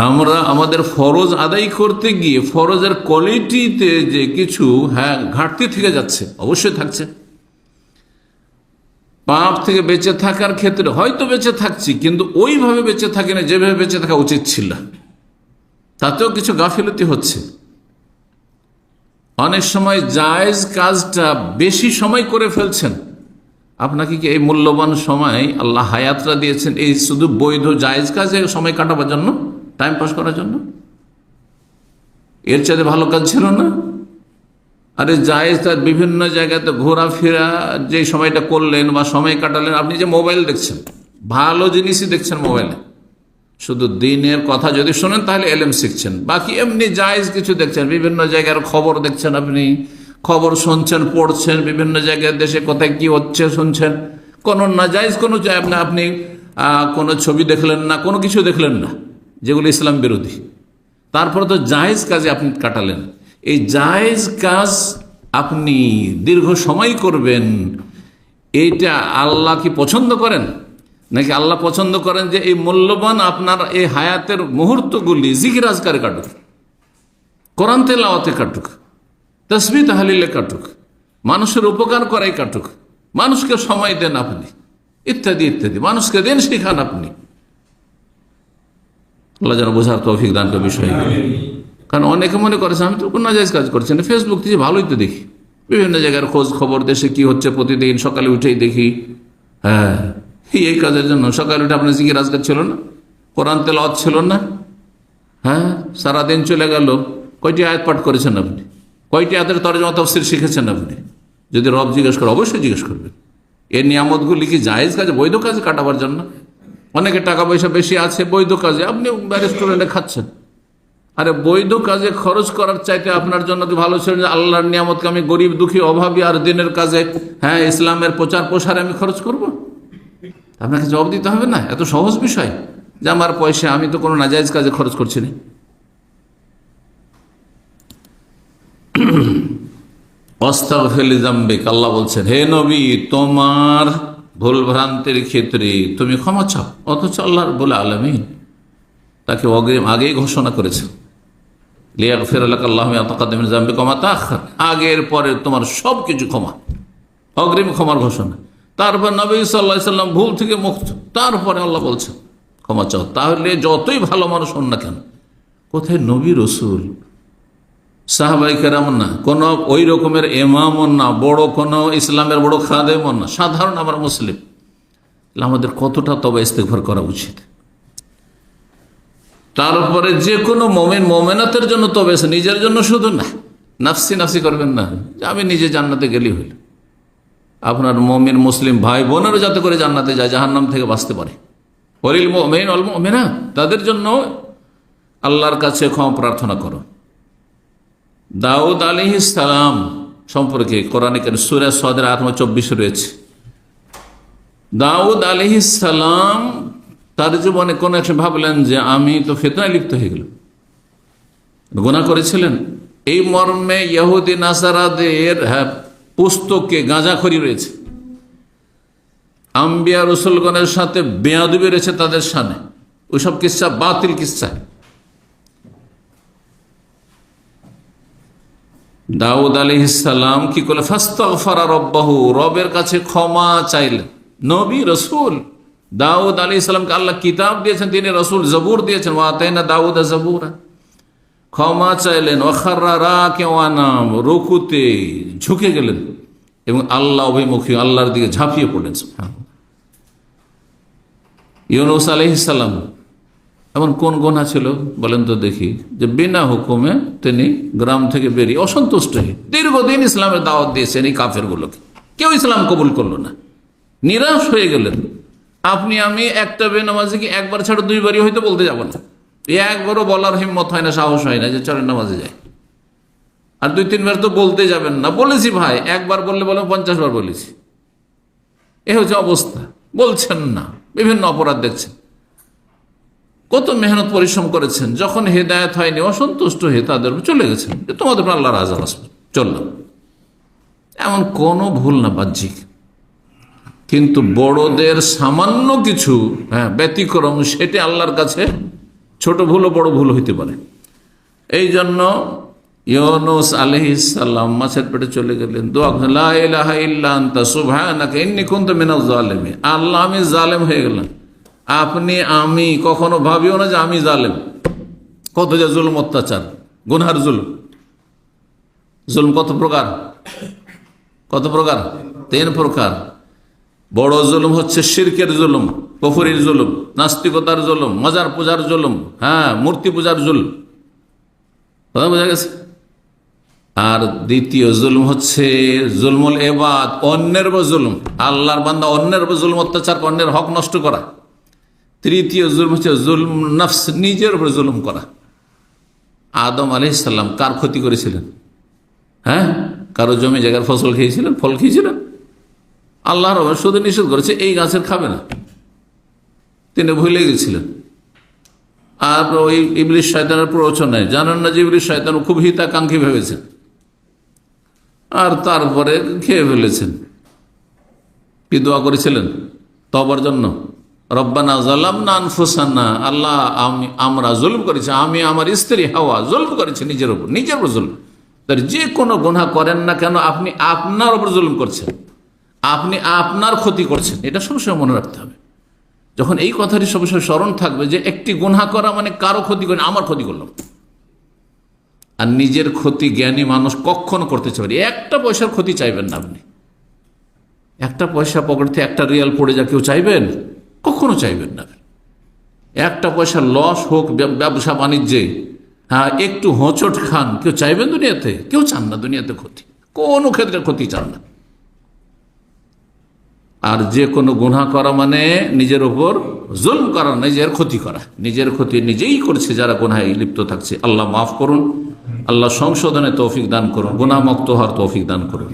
আমরা আমাদের ফরজ আদায় করতে গিয়ে ফরজের কোয়ালিটিতে যে কিছু ঘাটতি থেকে যাচ্ছে, অবশ্যই থাকছে। পাপ থেকে বেঁচে থাকার ক্ষেত্রে হয়তো বেঁচে থাকছি, কিন্তু ওইভাবে বেঁচে থাকি না যেভাবে বেঁচে থাকা উচিত ছিল, তাতেও কিছু গাফিলতি হচ্ছে। অনেক সময় জায়েজ কাজটা বেশি সময় করে ফেলছেন। আপনাকে কি এই মূল্যবান সময় আল্লাহ হায়াতটা দিয়েছেন এই শুধু বৈধ জায়েজ কাজে সময় কাটাবার জন্য, টাইম পাস করার জন্য? এর চাইতে ভালো কাজ ছিল না? আরে জায়েজ তার বিভিন্ন জায়গাতে ঘোরাফেরা যে সময়টা করলেন বা সময় কাটালেন, আপনি যে মোবাইল দেখছেন, ভালো জিনিসই দেখছেন মোবাইলে, শুধু দিনের কথা যদি শোনেন তাহলে এলেম শিখছেন, বাকি এমনি জায়েজ কিছু দেখছেন, বিভিন্ন জায়গার খবর দেখছেন, আপনি খবর শুনছেন, পড়ছেন, বিভিন্ন জায়গায় দেশে কোথায় কি হচ্ছে শুনছেন, কোনো নাজায়েজ কোনো আপনি কোনো ছবি দেখলেন না, কোনো কিছু দেখলেন না যেগুলো ইসলাম বিরোধী, তারপরে তো জায়েজ কাজে আপনি কাটালেন। এই জায়েজ কাজ আপনি দীর্ঘ সময় করবেন, এইটা আল্লাহ কি পছন্দ করেন? নাকি আল্লাহ পছন্দ করেন যে এই মূল্যবান আপনার এই হায়াতের মুহূর্তগুলি জিকির আজকারে কাটুক, কোরআন তেলাওয়াতে কাটুক, তাসবিহ তাহলিলে কাটুক, মানুষের উপকার করাই কাটুক, মানুষকে সময় দেন আপনি, ইত্যাদি ইত্যাদি, মানুষকে দেন শিখান আপনি। আল্লাহ যেন বোঝার তৌফিক দান করে বিষয়। কারণ অনেকে মনে করেছে আমি তো কোনো নাজায়েজ কাজ করছি না, ফেসবুক থেকে ভালোই তো দেখি, বিভিন্ন জায়গার খোঁজ খবর, দেশে কি হচ্ছে প্রতিদিন সকালে উঠেই দেখি। এই কাজের জন্য সকালে উঠে আপনার জিকির আজকার ছিল না, কোরআন তেলাওয়াত ছিল না? সারাদিন চলে গেল, কয়টি আয়াত পাঠ করেছেন আপনি? কয়টি আয়াতের তরজমা তাফসীর শিখেছেন আপনি? যদি রব জিজ্ঞেস করে, অবশ্যই জিজ্ঞেস করবেন। এই নিয়ামতগুলি কি জায়েজ কাজে, বৈধ কাজে কাটাবার জন্য? অনেকে টাকা পয়সা বেশি আছে, বৈধ কাজে, আপনি রেস্টুরেন্টে খাচ্ছেন। আরে বৈধ কাজে খরচ করার চাইতে আপনার জন্য কি ভালো ছিল যে আল্লাহর নিয়ামতকে আমি গরিব দুঃখী অভাবী আর দিনের কাজে, ইসলামের প্রচার প্রসারে আমি খরচ করব? আপনাকে জবাব দিতে হবে না? এত সহজ বিষয় যে আমার পয়সা আমি তো কোনো নাজায়েজ কাজে খরচ করছি না। আস্তাগফির লিযামবিক, আল্লাহ বলছেন হে নবী তোমার ভুল ভ্রান্তির ক্ষেত্রে তুমি ক্ষমা চাও, অথচ আল্লাহ রাব্বুল আলামিন তাকে আগেই ঘোষণা করেছেন লিয়াগফির লাকা আল্লাহু মা তাকাদ্দামা মিন যামবিকা ওয়া মা তাআখার, আগের পরে তোমার সব কিছু ক্ষমা, অগ্রিম ক্ষমার ঘোষণা। তারপর নবী সাল্লাল্লাহু আলাইহি সাল্লাম ভুল থেকে মুক্ত, তারপরে আল্লাহ বলছেন ক্ষমা চাও। তাহলে যতই ভালো মানুষ হন না কেন, কোথায় নবী রসুল সাহাবায়ে কেরাম না, কোনো ওই রকমের ইমামও না, বড় কোনো ইসলামের বড় খাদেমও না, সাধারণ আমার মুসলিম, আমাদের কতটা তবে ইস্তেগফার করা উচিত। তারপরে যে কোনো মুমিন মুমিনাতের জন্য তবে, নিজের জন্য শুধু না, নাফসি নাফসি করবেন না যে আমি নিজে জান্নাতে গেলেই হইল। আপনার মুমিন মুসলিম ভাই বোনেরও যাতে করে জান্নাতে যায়, জাহান্নাম থেকে বাঁচতে পারে। ওয়ালিল মুমিন ওয়াল মুমিনাত, তাদের জন্য আল্লাহর কাছে ক্ষমা প্রার্থনা করো। দাউদ আলাইহিস সালাম সম্পর্কে কোরআনে কারীম সূরা সাদের আয়াত 24 রয়েছে। দাউদ আলাইহিস সালাম তার জীবনে কোন এক ভাবলেন যে আমি তো ফিতনায় লিপ্ত হয়ে গেলাম, গুনাহ করেছিলেন, এই মর্মে ইহুদি নাসারাদের পুস্তকে গাঁজাখড়ি রয়েছে, আম্বিয়া রসুলগণের সাথে বেয়াদবি রয়েছে তাদের সামনে, ওইসব কিচ্ছা বাতিল কিচ্ছা। দাউদ আলাইহিস সালাম কি করলেন? ফাস্তাগফারা রাব্বাহু, রবের কাছে ক্ষমা চাইলেন। নবী রসুল দাউদ আলাইহিস সালামকে আল্লাহ কিতাব দিয়েছেন, তিনি রসুল, জবুর দিয়েছেন, ওয়া আতাইনা দাউদ জবুরা। ক্ষমা চাইলেন, ওয়াখাররা রাকিআন, রুকুতে ঝুঁকে গেলেন এবং আল্লাহ অভিমুখী আল্লাহর দিকে ঝাঁপিয়ে পড়লেন। ইউনূস আলাইহিস সালাম এমন কোন গুনাহ ছিল বলেন তো দেখি, যে বিনা হুকুমে তিনি গ্রাম থেকে বেরিয়ে অসন্তুষ্ট হয়ে দীর্ঘদিন ইসলামের দাওয়াত দিয়েছেন এই কাফেরগুলোকে, কেউ ইসলাম কবুল করলো না, নিরাশ হয়ে গেলেন। আপনি আমি একটা বেনামাজিকে একবার ছাড়া দুইবারই হয়তো বলতে যাব না, একবারও বলার হিম্মত হয় না, সাহস হয় না যে চলেন নামাজে যায়, আর দুই তিনবার তো বলতে যাবেন না। বলেছি ভাই, একবার বললে বলে 50 বার বলেছি, এ হচ্ছে অবস্থা। বলছেন না, বিভিন্ন অপরাধ দেখছেন, কত মেহনত পরিশ্রম করেছেন, যখন হেদায়েত হয়নি অসন্তুষ্ট হয়ে তাদের চলে গেছেন, তোমাদের আল্লাহর আযাব আসবে, চললাম। এমন কোনো ভুল না, বাহ্যিক, কিন্তু বড়দের সামান্য কিছু ব্যতিক্রম, সেটা আল্লাহর কাছে ছোট ভুলও বড় ভুল হইতে পারে। এই জন্য ইউনূস আলাইহিস সালাম মাছের পেটে চলে গেলেন, দোয়া করলেন, লা ইলাহা ইল্লা আনতা সুবহানাকা ইন্নী কুনতু মিনাজ জালিমিন। আল্লাহ, আমি জালেম হয়ে গেলাম। আমি কখনো ভাবিও না যে আমি জালেম। কত যে জুলুম, অত্যাচার, গুনহার জুলুম। জুলুম কত প্রকার? কত প্রকার? 3 প্রকার। বড় জুলুম হচ্ছে শিরকের জুলুম, কুফরির জুলুম, নাস্তিকতার জুলুম, মাজার পূজার জুলুম, মূর্তি পূজার জুলুম। কথা বোঝা গেছে? আর দ্বিতীয় জুলুম হচ্ছে জুলমুল ইবাদ, অন্যের উপর জুলুম। আল্লাহর বান্দা অন্যের উপর জুলুম, অত্যাচার, অন্যের হক নষ্ট করা। তৃতীয় জুলুম হচ্ছে জুলম নফস, নিজের উপর জুলুম করা। আদম আলাইহিস সালাম কার ক্ষতি করেছিলেন? কারো জমি জায়গার ফসল খেয়েছিলেন, ফল খেয়েছিলেন? আল্লাহর শুধু নিষেধ করেছে এই গাছের খাবে না, তিনি ভুলে গেছিলেন। আর ওই ইবলিস শয়তানের প্ররোচনায় জানেন না যে ইবলিস শয়তান খুব হিতাকাঙ্ক্ষী ভেবেছেন, আর তারপরে খেয়ে ফেলেছেন। কি দোয়া করেছিলেন তওবার জন্য? রব্বানা যালামনা আনফুসানা, আল্লাহ আমরা জুলম করেছি, আমি আমার স্ত্রী হাওয়া জুলম করেছি নিজের উপর জুলম। তার যে কোনো গুনাহ করেন না কেন আপনি আপনার উপর জুলম করছেন, আপনি আপনার ক্ষতি করছেন। এটা সবসময় মনে রাখতে হবে। যখন এই কথাটি সবসময় স্মরণ থাকবে যে একটি গুনাহ করা মানে কারো ক্ষতি করে, আমার ক্ষতি করলাম। আর নিজের ক্ষতি জ্ঞানী মানুষ কখনো করতে চাইবে, একটা পয়সার ক্ষতি চাইবেন না আপনি। একটা পয়সা পকেট থেকে একটা রিয়াল পড়ে যা কেউ চাইবেন? কখনো চাইবেন না। একটা পয়সা লস হোক ব্যবসা বাণিজ্যে, একটু হোঁচট খান, কেউ চাইবেন দুনিয়াতে? কেউ চান না দুনিয়াতে ক্ষতি, কোনো ক্ষেত্রে ক্ষতি চান না। আর যে কোনো গুনাহ করা মানে নিজের ওপর জুলম করা, নিজের ক্ষতি করা। নিজের ক্ষতি নিজেই করছে যারা গুনাহে লিপ্ত থাকছে। আল্লাহ মাফ করুন, আল্লাহ সংশোধনে তৌফিক দান করুন, গুনাহমুক্ত হওয়ার তৌফিক দান করুন।